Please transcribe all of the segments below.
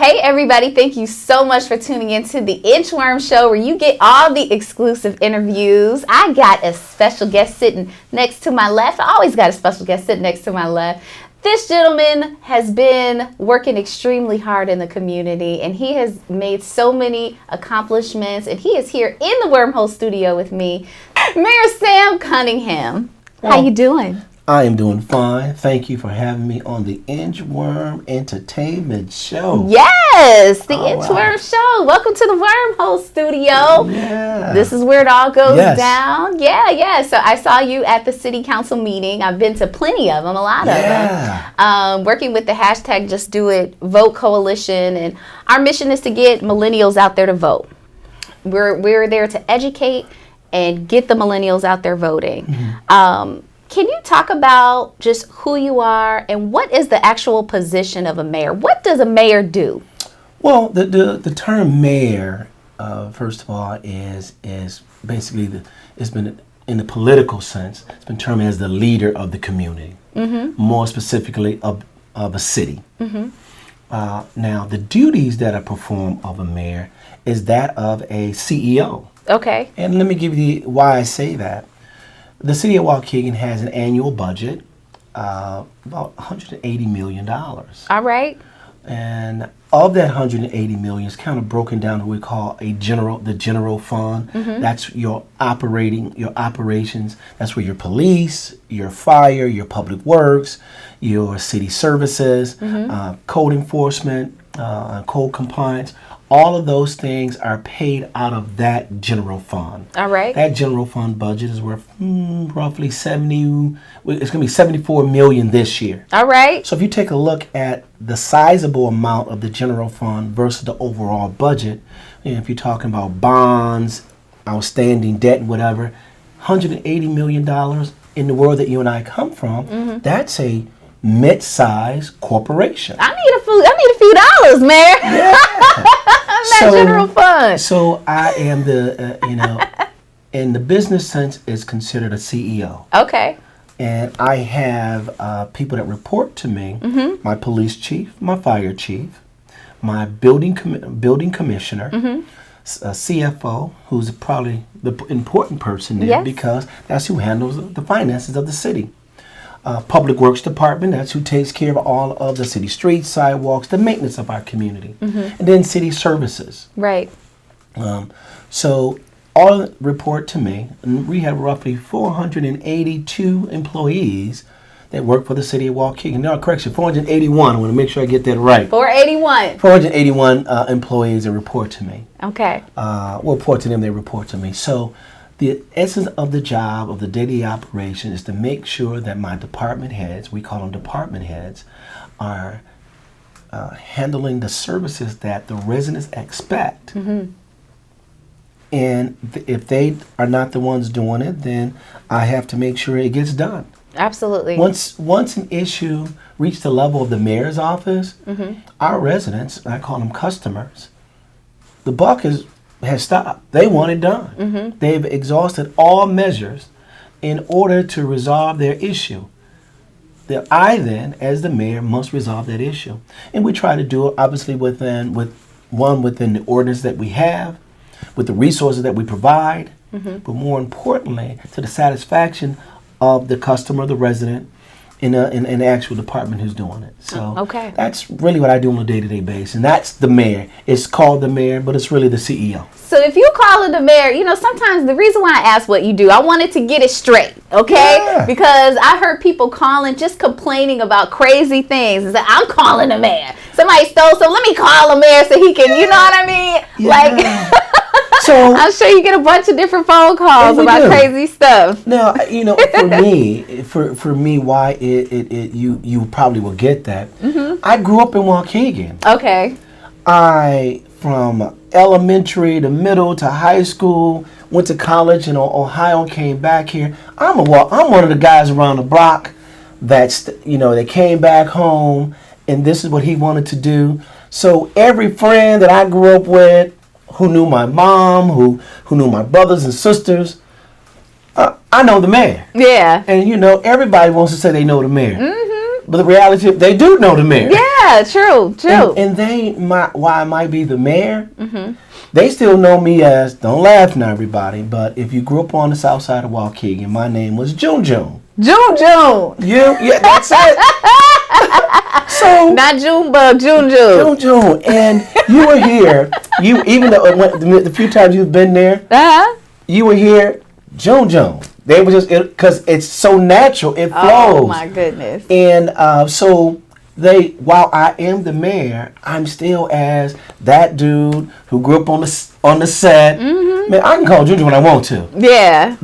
Hey everybody, thank you so much for tuning into the Inchworm show where you get all the exclusive interviews. I got a special guest sitting next to my left. I always got a special guest sitting next to my left. This gentleman has been working extremely hard in the community and he has made so many accomplishments, and he is here in the Wormhole studio with me, Mayor Sam Cunningham. How you doing? I am doing fine. Thank you for having me on the Inchworm Entertainment Show. Yes, the Inchworm Show. Welcome to the Wormhole Studio. Yeah. This is where it all goes down. Yeah. So I saw you at the city council meeting. I've been to plenty of them, a lot of them. Working with the hashtag Just Do It Vote Coalition. And our mission is to get millennials out there to vote. We're there to educate and get the millennials out there voting. Mm-hmm. Can you talk about just who you are and what is the actual position of a mayor? What does a mayor do? Well, the term mayor, first of all, is basically it's been in the political sense. It's been termed as the leader of the community, more specifically of a city. Now, the duties that are performed of a mayor is that of a CEO. Okay. And let me give you why I say that. The city of Waukegan has an annual budget about $180 million. All right. And of that $180 million is kind of broken down to what we call the general fund. That's your operations. That's where your police, your fire, your public works, your city services, code enforcement, code compliance. All of those things are paid out of that general fund. All right. That general fund budget is worth roughly it's going to be $74 million this year. All right. So if you take a look at the sizable amount of the general fund versus the overall budget, if you're talking about bonds, outstanding debt and whatever, $180 million in the world that you and I come from, that's a mid-sized corporation. I need a few dollars, Mayor. Yeah. That general fund. So I am in the business sense, is considered a CEO. Okay. And I have people that report to me, my police chief, my fire chief, my building commissioner, a CFO, who's probably the important person there because that's who handles the finances of the city. Public Works Department, that's who takes care of all of the city streets, sidewalks, the maintenance of our community. And then city services. Right. So all report to me, and we have roughly 482 employees that work for the city of Waukegan. No, correction, 481. I want to make sure I get that right. 481 employees that report to me. Okay. We'll report to them, they report to me. So the essence of the job of the daily operation is to make sure that my department heads, we call them department heads, are handling the services that the residents expect. And if they are not the ones doing it, then I have to make sure it gets done. Absolutely. Once an issue reaches the level of the mayor's office, our residents, I call them customers, the buck has stopped. They want it done. They've exhausted all measures in order to resolve their issue. That I then, as the mayor, must resolve that issue. And we try to do it obviously within the ordinance that we have, with the resources that we provide, but more importantly, to the satisfaction of the customer, the resident, in the actual department who's doing it. So that's really what I do on a day-to-day basis. And that's the mayor. It's called the mayor, but it's really the CEO. So if you call it the mayor, sometimes the reason why I asked what you do, I wanted to get it straight, okay? Yeah. Because I heard people calling, just complaining about crazy things. And say, I'm calling the mayor. Somebody stole, so let me call the mayor so he can, you know what I mean? Yeah. So I'm sure you get a bunch of different phone calls about crazy stuff. Now, for me, why you probably will get that. I grew up in Waukegan. Okay. From elementary to middle to high school, went to college in Ohio, came back here. I'm one of the guys around the block that came back home, and this is what he wanted to do. So every friend that I grew up with, who knew my mom, who knew my brothers and sisters, I know the mayor. Yeah. And everybody wants to say they know the mayor. But the reality, they do know the mayor. Yeah, true. And while I might be the mayor, they still know me as, don't laugh now, everybody, but if you grew up on the south side of Waukegan, my name was June June. Yeah, that's it. So not Junebug, June. June. And you were here. Even though the few times you've been there, you were here, June. They were just, because it's so natural, it flows. Oh my goodness. And so while I am the mayor, I'm still as that dude who grew up on the set. Man, I can call June when I want to. Yeah.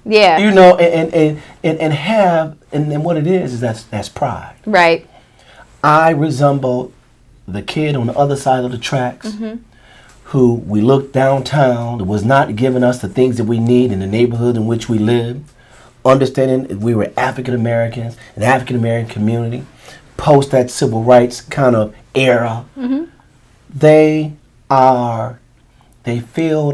Yeah. You know, and what it is that's pride. Right. I resemble the kid on the other side of the tracks who we looked downtown that was not giving us the things that we need in the neighborhood in which we live, understanding that we were African Americans, an African American community, post that civil rights kind of era. They feel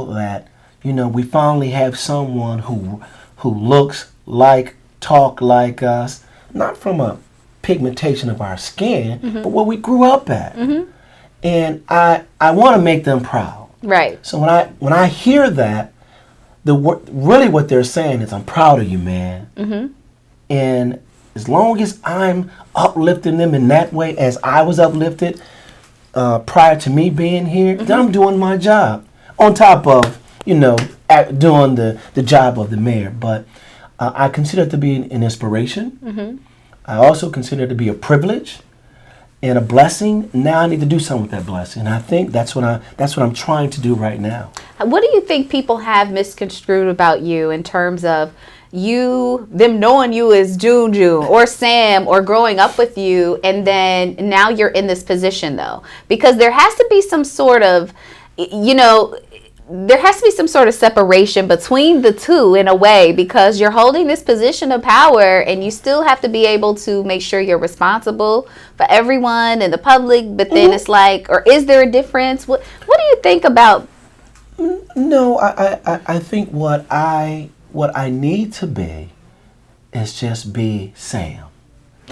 that, you know, we finally have someone who looks like, talk like us, not from a pigmentation of our skin, but what we grew up at. And I want to make them proud. Right. So when I hear that, really what they're saying is, I'm proud of you, man. And as long as I'm uplifting them in that way, as I was uplifted prior to me being here, then I'm doing my job. On top of, you know, doing the job of the mayor. But I consider it to be an inspiration. I also consider it to be a privilege and a blessing. Now I need to do something with that blessing. And I think that's what I'm trying to do right now. What do you think people have misconstrued about you in terms of them knowing you as June or Sam, or growing up with you, and then now you're in this position though? Because there has to be some sort of, there has to be some sort of separation between the two in a way, because you're holding this position of power and you still have to be able to make sure you're responsible for everyone and the public. But then it's like, or is there a difference? What do you think about? No, I think what I need to be is just be Sam.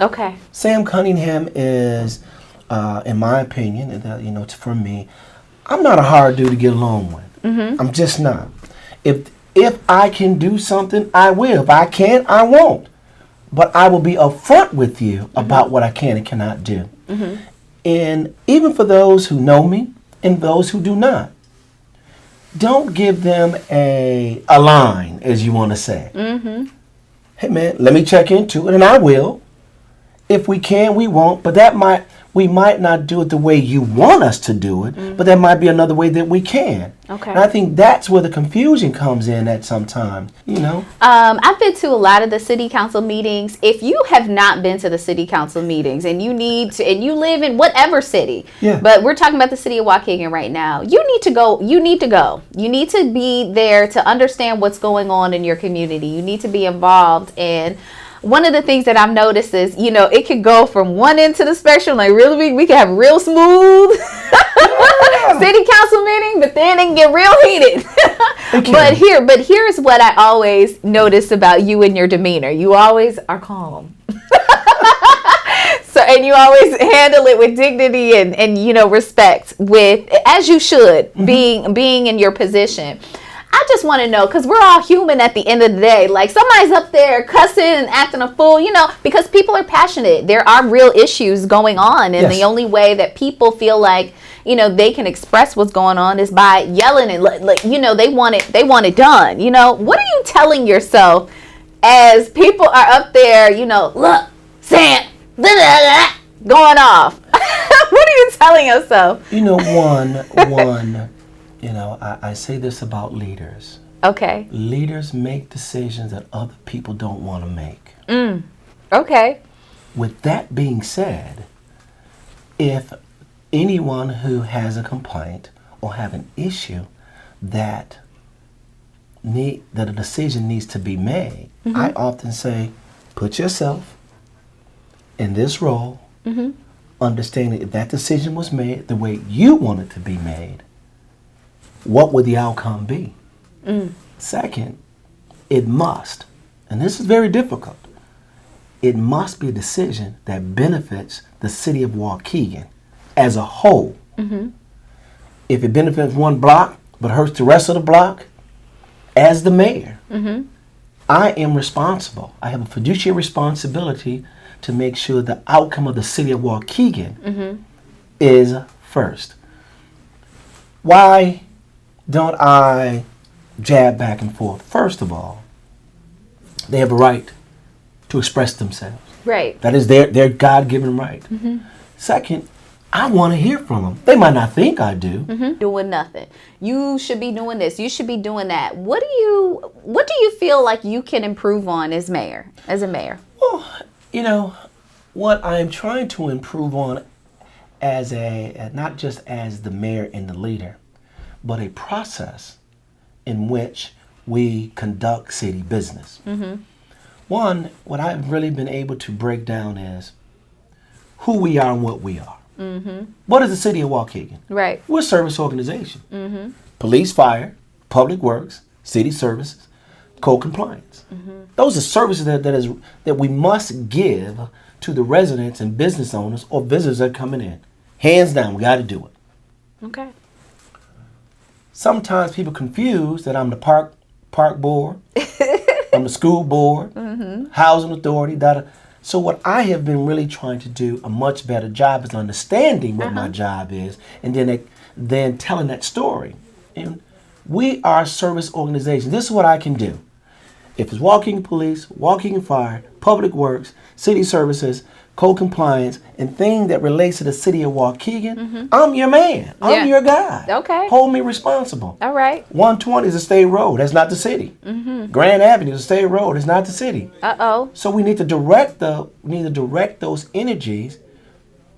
Okay. Sam Cunningham is, in my opinion, for me, I'm not a hard dude to get along with. I'm just not. If I can do something, I will. If I can't, I won't. But I will be upfront with you about what I can and cannot do. And even for those who know me and those who do not, don't give them a line, as you want to say. Hey man, let me check into it, and I will. If we can, we won't. But we might not do it the way you want us to do it, but there might be another way that we can. Okay. And I think that's where the confusion comes in at sometimes, I've been to a lot of the city council meetings. If you have not been to the city council meetings and you need to, and you live in whatever city, but we're talking about the city of Waukegan right now, you need to go. You need to be there to understand what's going on in your community. You need to be involved. And one of the things that I've noticed is, it could go from one end to the spectrum, like really, we can have real smooth city council meeting, but then it can get real heated. But here's what I always notice about you and your demeanor. You always are calm. And you always handle it with dignity and respect, as you should, being in your position. I just want to know, because we're all human at the end of the day. Like, somebody's up there cussing and acting a fool, because people are passionate. There are real issues going on. And the only way that people feel like, they can express what's going on is by yelling and, they want it done. What are you telling yourself as people are up there, look, Sam, going off? What are you telling yourself? I say this about leaders. Okay. Leaders make decisions that other people don't want to make. Okay. With that being said, if anyone who has a complaint or have an issue that a decision needs to be made, I often say, put yourself in this role, understanding if that decision was made the way you want it to be made, what would the outcome be? Second, it must, and this is very difficult, it must be a decision that benefits the city of Waukegan as a whole. If it benefits one block but hurts the rest of the block, as the mayor, I am responsible. I have a fiduciary responsibility to make sure the outcome of the city of Waukegan is first. Why don't I jab back and forth? First of all, they have a right to express themselves. Right. That is their God-given right. Second, I want to hear from them. They might not think I do. Doing nothing. You should be doing this. You should be doing that. What do you feel like you can improve on as a mayor? Well, you know, what I'm trying to improve on as not just as the mayor and the leader, but a process in which we conduct city business. One, what I've really been able to break down is who we are and what we are. What is the city of Waukegan? Right. We're a service organization. Police, fire, public works, city services, code compliance. Those are services that we must give to the residents and business owners or visitors that are coming in. Hands down, we got to do it. Okay. Sometimes people confuse that I'm the park board, I'm the school board, housing authority, So what I have been really trying to do a much better job is understanding what my job is, and then telling that story. And we are a service organization. This is what I can do. If it's Waukegan Police, Waukegan Fire, Public Works, City Services, Code Compliance, and things that relates to the city of Waukegan, I'm your man. I'm your guy. Okay. Hold me responsible. All right. 120 is a state road. That's not the city. Grand Avenue is a state road. It's not the city. So we need to direct those energies.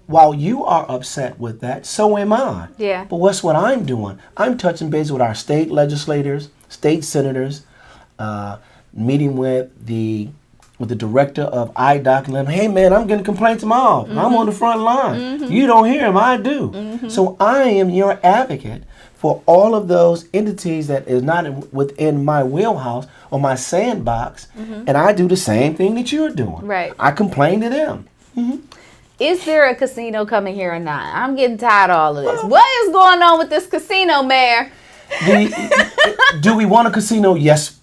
While you are upset with that, so am I. Yeah. But what's what I'm doing? I'm touching base with our state legislators, state senators, meeting with the director of IDOC and letting, hey man, I'm getting complaints in my office. I'm on the front line. You don't hear them, I do. So I am your advocate for all of those entities that is not within my wheelhouse or my sandbox, and I do the same thing that you're doing. Right. I complain to them. Is there a casino coming here or not? I'm getting tired of all of this. What is going on with this casino, Mayor? Do we want a casino? Yes,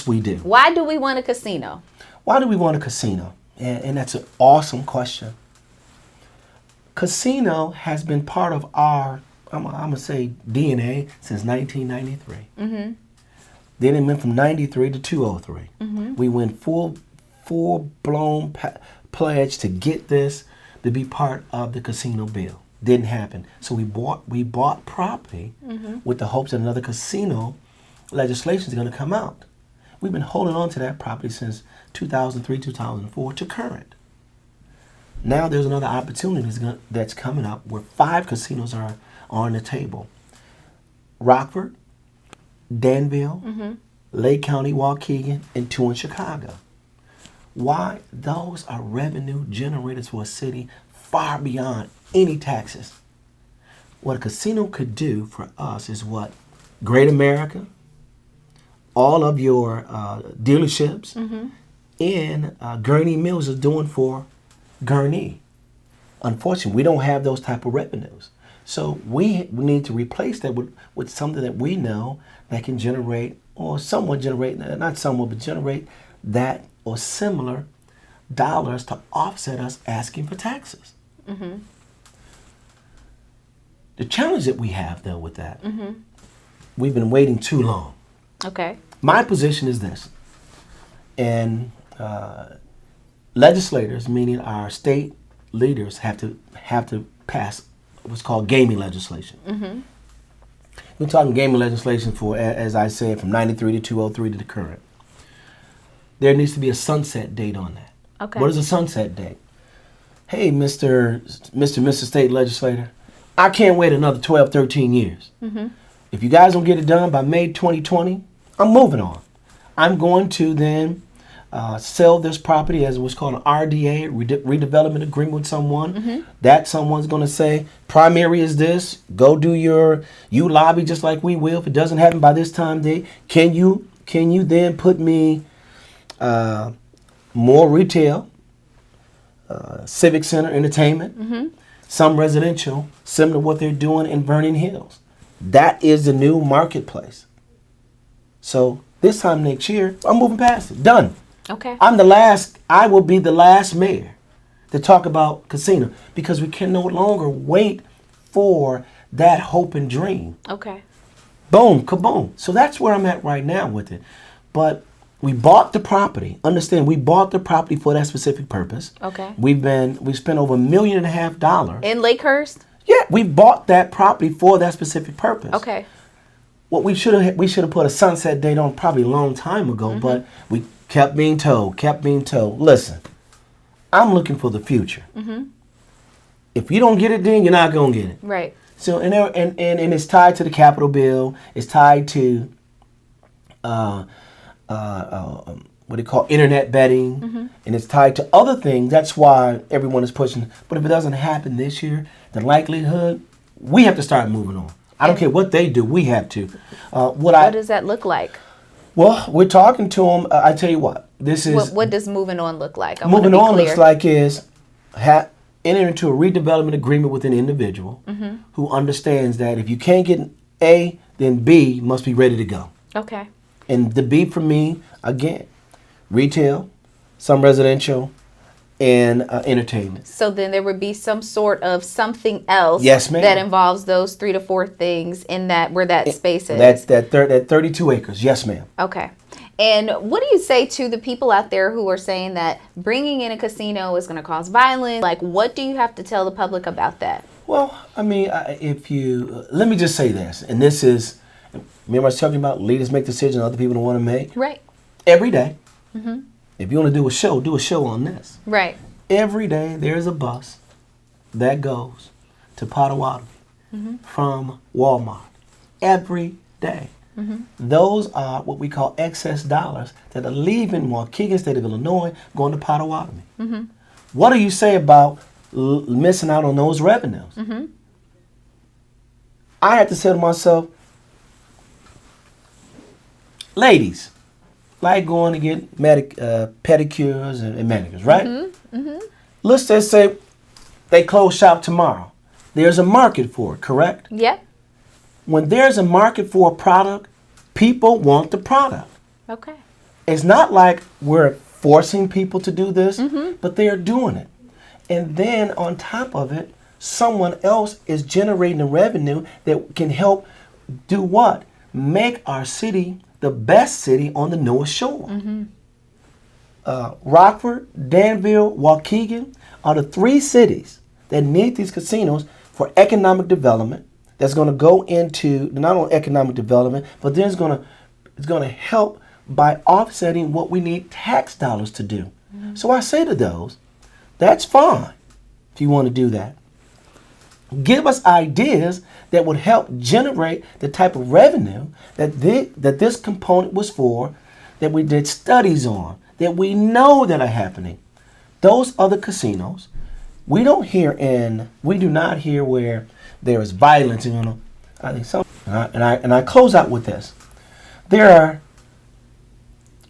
we do. Why do we want a casino? Why do we want a casino? And that's an awesome question. Casino has been part of our, I'm going to say, DNA since 1993. Then it went from 93 to 203. We went full-blown pledge to get this to be part of the casino bill. Didn't happen. So we bought property with the hopes that another casino legislation is going to come out. We've been holding on to that property since 2003, 2004 to current. Now there's another opportunity that's coming up where 5 casinos are on the table. Rockford, Danville, Lake County, Waukegan, and 2 in Chicago. Why? Those are revenue generators for a city far beyond any taxes. What a casino could do for us is what Great America, all of your dealerships, and Gurnee Mills is doing for Gurnee. Unfortunately, we don't have those type of revenues. So we need to replace that with something that we know that can generate, or somewhat generate, not somewhat, but generate that or similar dollars to offset us asking for taxes. The challenge that we have, though, with that, we've been waiting too long. Okay. My position is this, and legislators, meaning our state leaders, have to pass what's called gaming legislation. We're talking gaming legislation for, as I said, from 93 to 203 to the current. There needs to be a sunset date on that. Okay. What is a sunset date? Hey, Mr. State Legislator, I can't wait another 12, 13 years. If you guys don't get it done by May 2020, I'm moving on. I'm going to then sell this property as what's called an RDA, redevelopment agreement with someone. That someone's going to say, primary is this, go do you lobby just like we will. If it doesn't happen by this time date, can you then put me more retail Civic Center Entertainment, some residential, similar to what they're doing in Vernon Hills. That is the new marketplace. So this time next year, I'm moving past it. Done. Okay. I will be the last mayor to talk about casino because we can no longer wait for that hope and dream. Okay. Boom, kaboom. So that's where I'm at right now with it. But we bought the property. Understand, we bought the property for that specific purpose. Okay. We spent over $1.5 million. In Lakehurst? Yeah, we bought that property for that specific purpose. Okay. What we should have put a sunset date on probably a long time ago, but we kept being told. Listen, I'm looking for the future. If you don't get it, then you're not gonna get it. Right. So and it's tied to the Capitol bill. It's tied to what they call internet betting, and it's tied to other things. That's why everyone is pushing. But if it doesn't happen this year, the likelihood we have to start moving on. I don't care what they do. We have to. What does that look like? Well, we're talking to them. I tell you what. This is what does moving on look like? Moving on looks like is enter into a redevelopment agreement with an individual who understands that if you can't get an A, then B must be ready to go. Okay. And the B for me, again, retail, some residential, and entertainment. So then there would be some sort of something else Yes, ma'am. that involves those 3 to 4 things in where that space is. That's that 32 acres. Yes, ma'am. Okay. And what do you say to the people out there who are saying that bringing in a casino is going to cause violence? Like, what do you have to tell the public about that? Well, I mean, let me just say this, and this is, remember I was talking about leaders make decisions other people don't want to make? Right. Every day. If you want to do a show on this. Right. Every day there's a bus that goes to Potawatomi from Walmart. Every day. Those are what we call excess dollars that are leaving Waukegan, state of Illinois, going to Potawatomi. What do you say about missing out on those revenues? I had to say to myself, ladies, like going to get pedicures and manicures, right? Let's just say they close shop tomorrow. There's a market for it, correct? Yep. When there's a market for a product, people want the product. Okay. It's not like we're forcing people to do this, but they are doing it. And then on top of it, someone else is generating the revenue that can help do what? Make our city the best city on the North Shore. Rockford, Danville, Waukegan are the 3 cities that need these casinos for economic development. That's going to go into not only economic development, but then it's going to help by offsetting what we need tax dollars to do. So I say to those, that's fine if you want to do that. Give us ideas that would help generate the type of revenue that this component was for, that we did studies on, that we know that are happening. Those other casinos, we do not hear where there is violence. I think and I close out with this. There are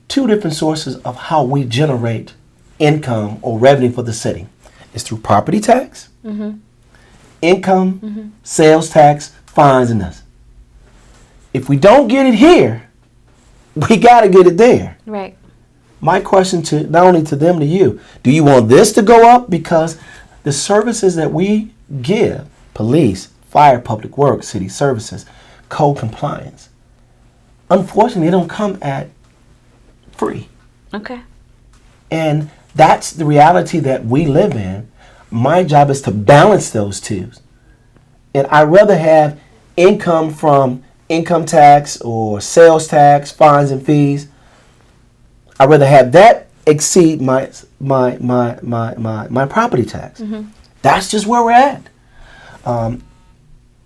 2 different sources of how we generate income or revenue for the city. It's through property tax. Income, sales tax, fines, and this. If we don't get it here, we got to get it there. Right. My question to not only to them, to you, do you want this to go up? Because the services that we give, police, fire, public works, city services, code compliance, unfortunately, they don't come at free. Okay. And that's the reality that we live in. My job is to balance those 2. And I'd rather have income from income tax or sales tax, fines and fees. I'd rather have that exceed my property tax. That's just where we're at.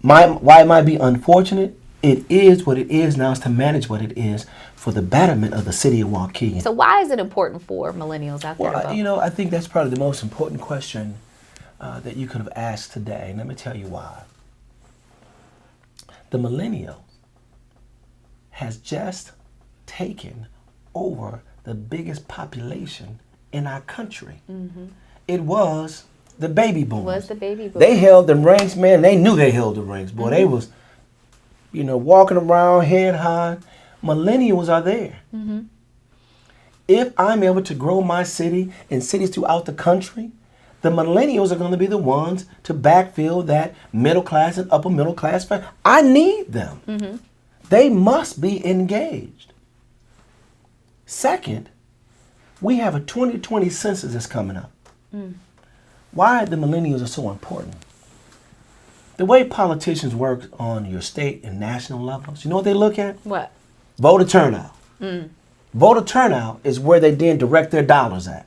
Why it might be unfortunate, it is what it is. Now it's to manage what it is for the betterment of the city of Waukegan. So why is it important for millennials out there? Well, I think that's probably the most important question that you could have asked today. And let me tell you why. The millennial has just taken over the biggest population in our country. It was the baby boomers. They held them ranks, man. They knew they held the ranks. Boy, they was, walking around head high. Millennials are there. If I'm able to grow my city and cities throughout the country, the millennials are going to be the ones to backfill that middle class and upper middle class. I need them. They must be engaged. Second, we have a 2020 census that's coming up. Why the millennials are so important? The way politicians work on your state and national levels, you know what they look at? What? Voter turnout. Voter turnout is where they then direct their dollars at.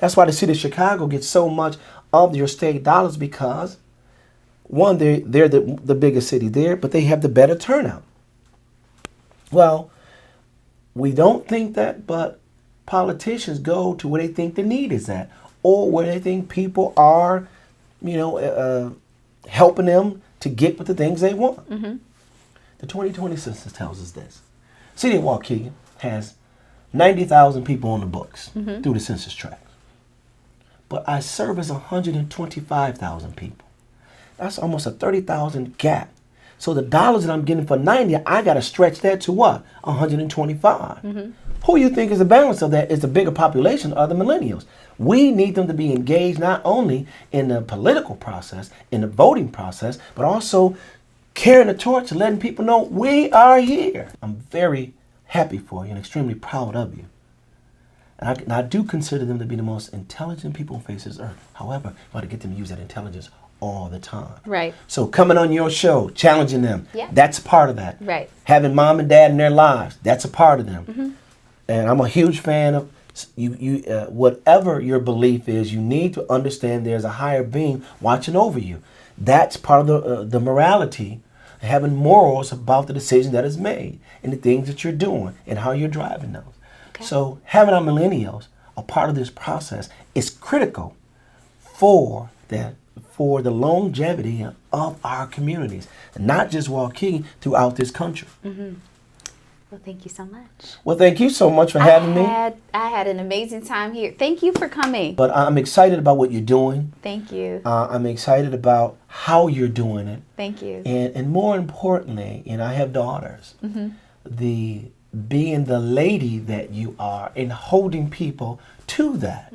That's why the city of Chicago gets so much of your state dollars because, one, they're the biggest city there, but they have the better turnout. Well, we don't think that, but politicians go to where they think the need is at, or where they think people are, helping them to get with the things they want. The 2020 census tells us this. City of Waukegan has 90,000 people on the books through the census tract. But I service 125,000 people. That's almost a 30,000 gap. So the dollars that I'm getting for 90, I got to stretch that to what? 125. Who you think is the balance of that is the bigger population of the millennials. We need them to be engaged not only in the political process, in the voting process, but also carrying the torch and letting people know we are here. I'm very happy for you and extremely proud of you. And I do consider them to be the most intelligent people on face of this earth. However, I want to get them to use that intelligence all the time. Right. So coming on your show, challenging them, that's a part of that. Right. Having mom and dad in their lives, that's a part of them. And I'm a huge fan of you. Whatever your belief is, you need to understand there's a higher being watching over you. That's part of the morality, having morals about the decision that is made and the things that you're doing and how you're driving those. Okay. So having our millennials a part of this process is critical for the longevity of our communities, and not just Waukegan, throughout this country. Well, thank you so much. Well, thank you so much for having me. I had an amazing time here. Thank you for coming. But I'm excited about what you're doing. Thank you. I'm excited about how you're doing it. Thank you. And more importantly, I have daughters. The being the lady that you are and holding people to that.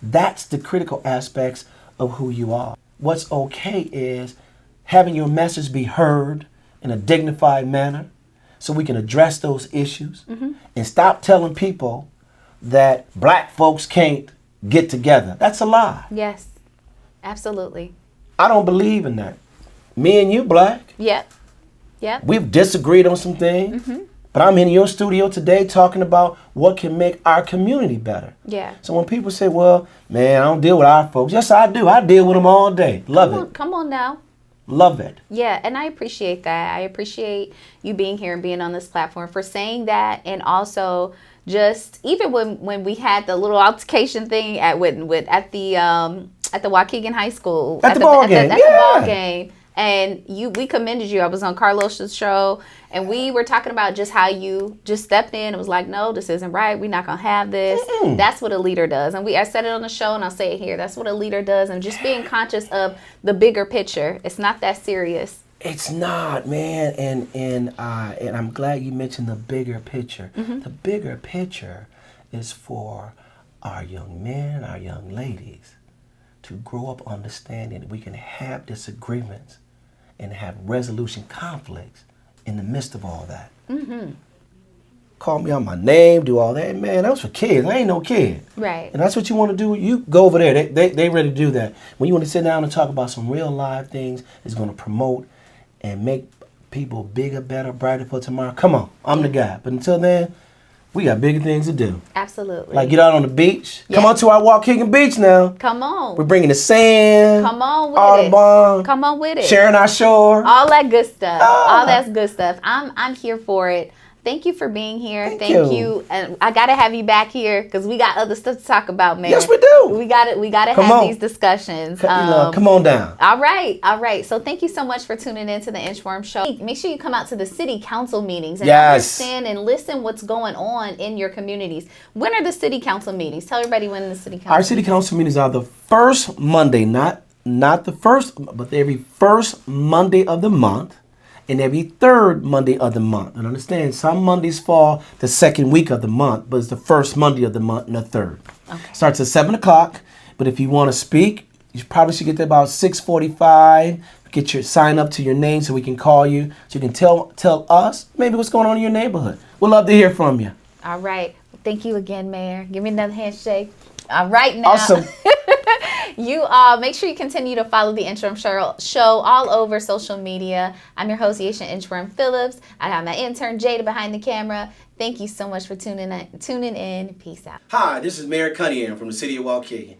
That's the critical aspects of who you are. What's okay is having your message be heard in a dignified manner so we can address those issues and stop telling people that black folks can't get together. That's a lie. Yes, absolutely. I don't believe in that. Me and you black. Yep. We've disagreed on some things, but I'm in your studio today talking about what can make our community better. Yeah. So when people say, well, man, I don't deal with our folks. Yes, I do. I deal with them all day. Love it. Come on now. Love it. Yeah, and I appreciate that. I appreciate you being here and being on this platform for saying that, and also just even when we had the little altercation thing at the Waukegan High School at the ball game. And we commended you. I was on Carlos's show, and we were talking about just how you just stepped in and was like, no, this isn't right. We're not going to have this. That's what a leader does. And I said it on the show, and I'll say it here. That's what a leader does. And just being conscious of the bigger picture. It's not that serious. It's not, man. And I'm glad you mentioned the bigger picture. The bigger picture is for our young men, our young ladies, to grow up understanding that we can have disagreements and have resolution conflicts in the midst of all that. Call me on my name, do all that. Man, that was for kids. I ain't no kid. Right. And that's what you want to do. You go over there. They ready to do that. When you want to sit down and talk about some real live things that's going to promote and make people bigger, better, brighter for tomorrow, come on. I'm the guy. But until then, we got bigger things to do. Absolutely. Like get out on the beach. Come on to our Waukegan beach now. Come on. We're bringing the sand. Come on with Audubon, it. Come on with it. Sharing our shore. All that good stuff. All that's good stuff. I'm here for it. Thank you for being here. Thank you. And I gotta have you back here because we got other stuff to talk about, Mayor. Yes, we do. We gotta have these discussions. Come on down. All right. So thank you so much for tuning in to the Inchworm Show. Make sure you come out to the city council meetings and understand and listen what's going on in your communities. When are the city council meetings? Tell everybody when the city council. Our city council meetings are the first Monday, not the first, but every first Monday of the month. And every third Monday of the month. And understand, some Mondays fall the second week of the month, but it's the first Monday of the month and the third. Okay. Starts at 7 o'clock, but if you want to speak, you probably should get there about 6:45. Get your sign up to your name so we can call you, so you can tell us maybe what's going on in your neighborhood. We'd love to hear from you. All right. Thank you again, Mayor. Give me another handshake. All right now. Awesome. You make sure you continue to follow the Inchworm Show all over social media. I'm your host, Yesha Inchworm Phillips. I have my intern, Jada, behind the camera. Thank you so much for tuning in. Peace out. Hi, this is Mayor Cunningham from the city of Waukegan.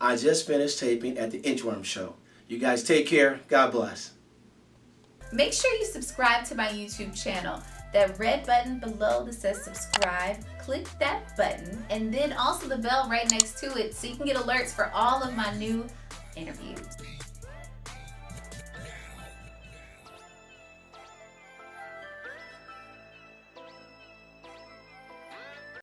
I just finished taping at the Inchworm Show. You guys take care. God bless. Make sure you subscribe to my YouTube channel. That red button below that says subscribe, click that button, and then also the bell right next to it so you can get alerts for all of my new interviews.